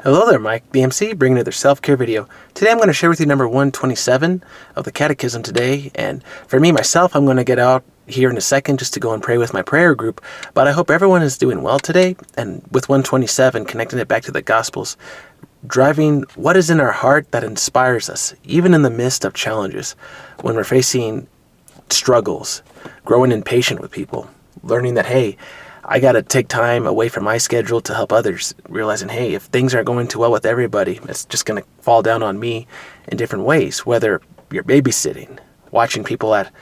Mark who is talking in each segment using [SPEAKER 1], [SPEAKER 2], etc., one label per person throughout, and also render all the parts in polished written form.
[SPEAKER 1] Hello there, Mike, the MC, bringing another self-care video. Today I'm going to share with you number 127 of the Catechism today, and for me, myself, I'm going to get out here in a second just to go and pray with my prayer group, but I hope everyone is doing well today, and with 127, connecting it back to the Gospels, driving what is in our heart that inspires us, even in the midst of challenges, when we're facing struggles, growing impatient with people, learning that, hey, I got to take time away from my schedule to help others, realizing, hey, if things aren't going too well with everybody, it's just going to fall down on me in different ways, whether you're babysitting, watching people at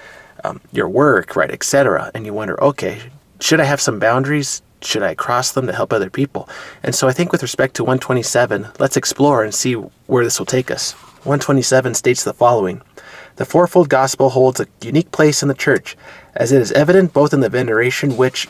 [SPEAKER 1] your work, right, etc. And you wonder, okay, should I have some boundaries? Should I cross them to help other people? And so I think with respect to 127, let's explore and see where this will take us. 127 states the following: the fourfold gospel holds a unique place in the church, as it is evident both in the veneration which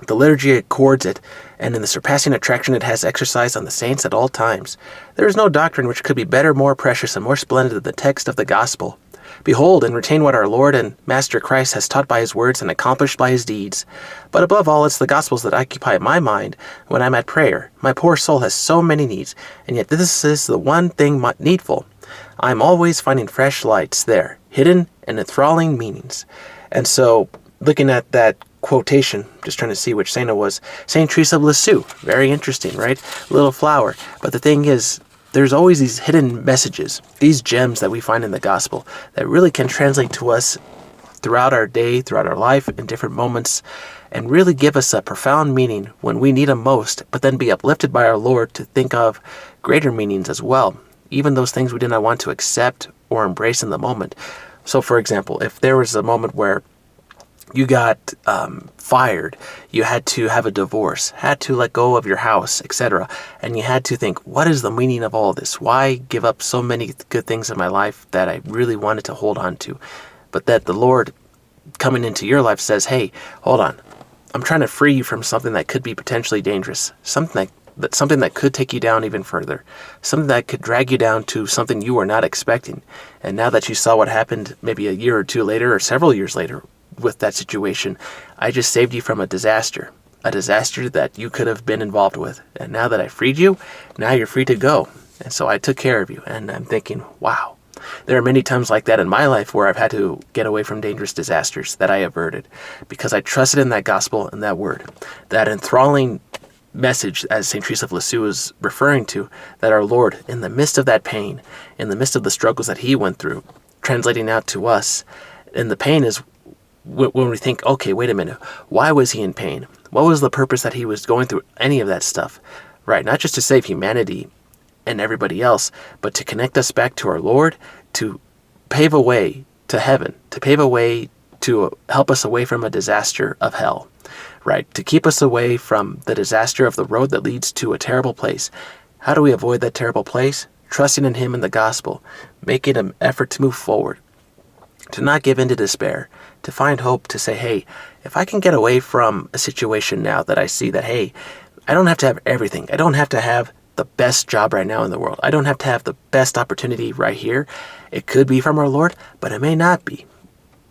[SPEAKER 1] the liturgy accords it, and in the surpassing attraction it has exercised on the saints at all times. There is no doctrine which could be better, more precious, and more splendid than the text of the gospel. Behold and retain what our Lord and Master Christ has taught by his words and accomplished by his deeds. But above all, it's the gospels that occupy my mind when I'm at prayer. My poor soul has so many needs, and yet this is the one thing needful. I'm always finding fresh lights there, hidden and enthralling meanings. And so, looking at that quotation, just trying to see which saint it was. Saint Teresa of Lisieux. Very interesting, right? Little flower. But the thing is, there's always these hidden messages, these gems that we find in the gospel that really can translate to us throughout our day, throughout our life, in different moments, and really give us a profound meaning when we need them most, but then be uplifted by our Lord to think of greater meanings as well, even those things we did not want to accept or embrace in the moment. So, for example, if there was a moment where you got fired, you had to have a divorce, had to let go of your house, etc. And you had to think, what is the meaning of all this? Why give up so many good things in my life that I really wanted to hold on to? But that the Lord coming into your life says, hey, hold on. I'm trying to free you from something that could be potentially dangerous, something that could take you down even further, something that could drag you down to something you were not expecting. And now that you saw what happened maybe a year or two later or several years later, with that situation, I just saved you from a disaster that you could have been involved with. And now that I freed you, now you're free to go. And so I took care of you. And I'm thinking, wow, there are many times like that in my life where I've had to get away from dangerous disasters that I averted because I trusted in that gospel and that word, that enthralling message, as St. Teresa of Lisieux is referring to, that our Lord, in the midst of that pain, in the midst of the struggles that he went through, translating out to us, and the pain is when we think, okay, wait a minute, why was he in pain? What was the purpose that he was going through any of that stuff? Right, not just to save humanity and everybody else, but to connect us back to our Lord, to pave a way to heaven, to pave a way to help us away from a disaster of hell, right? To keep us away from the disaster of the road that leads to a terrible place. How do we avoid that terrible place? Trusting in him in the gospel, making an effort to move forward, to not give in to despair, to find hope, to say, hey, if I can get away from a situation now that I see that, hey, I don't have to have everything. I don't have to have the best job right now in the world. I don't have to have the best opportunity right here. It could be from our Lord, but it may not be,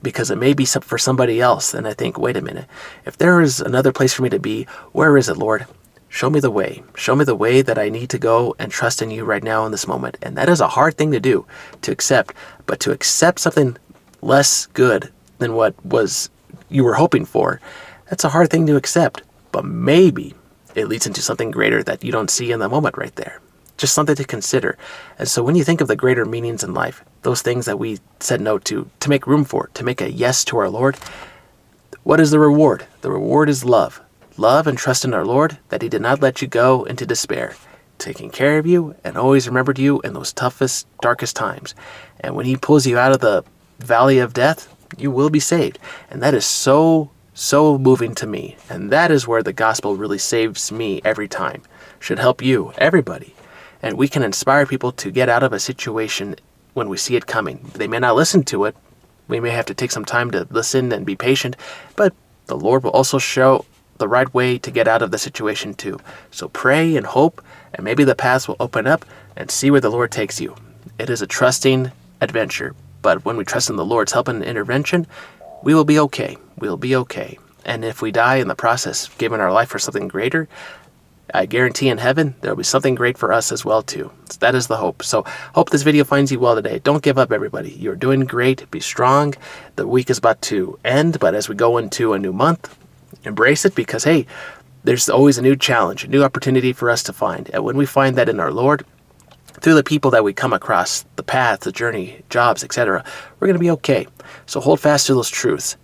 [SPEAKER 1] because it may be for somebody else. And I think, wait a minute, if there is another place for me to be, where is it, Lord? Show me the way. Show me the way that I need to go and trust in you right now in this moment. And that is a hard thing to do, to accept, but to accept something less good than what was you were hoping for, that's a hard thing to accept. But maybe it leads into something greater that you don't see in the moment right there. Just something to consider. And so when you think of the greater meanings in life, those things that we said no to make room for, to make a yes to our Lord, what is the reward? The reward is love. Love and trust in our Lord, that he did not let you go into despair, taking care of you and always remembered you in those toughest, darkest times. And when he pulls you out of the valley of death, you will be saved. And that is so moving to me. And that is where the gospel really saves me every time. Should help you, everybody. And we can inspire people to get out of a situation when we see it coming. They may not listen to it. We may have to take some time to listen and be patient, but the Lord will also show the right way to get out of the situation too. So pray and hope, and maybe the paths will open up, and see where the Lord takes you. It is a trusting adventure. But when we trust in the Lord's help and intervention, we will be okay. We'll be okay. And if we die in the process, giving our life for something greater, I guarantee in heaven, there will be something great for us as well too. So that is the hope. So hope this video finds you well today. Don't give up, everybody. You're doing great. Be strong. The week is about to end, but as we go into a new month, embrace it because, hey, there's always a new challenge, a new opportunity for us to find. And when we find that in our Lord, through the people that we come across, the path, the journey, jobs, etc., we're going to be okay. So hold fast to those truths.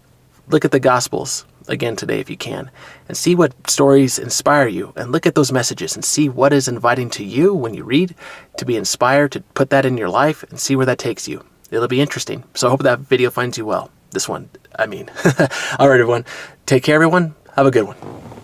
[SPEAKER 1] Look at the Gospels again today if you can, and see what stories inspire you, and look at those messages and see what is inviting to you when you read, to be inspired, to put that in your life and see where that takes you. It'll be interesting. So I hope that video finds you well. This one, I mean. All right, everyone. Take care, everyone. Have a good one.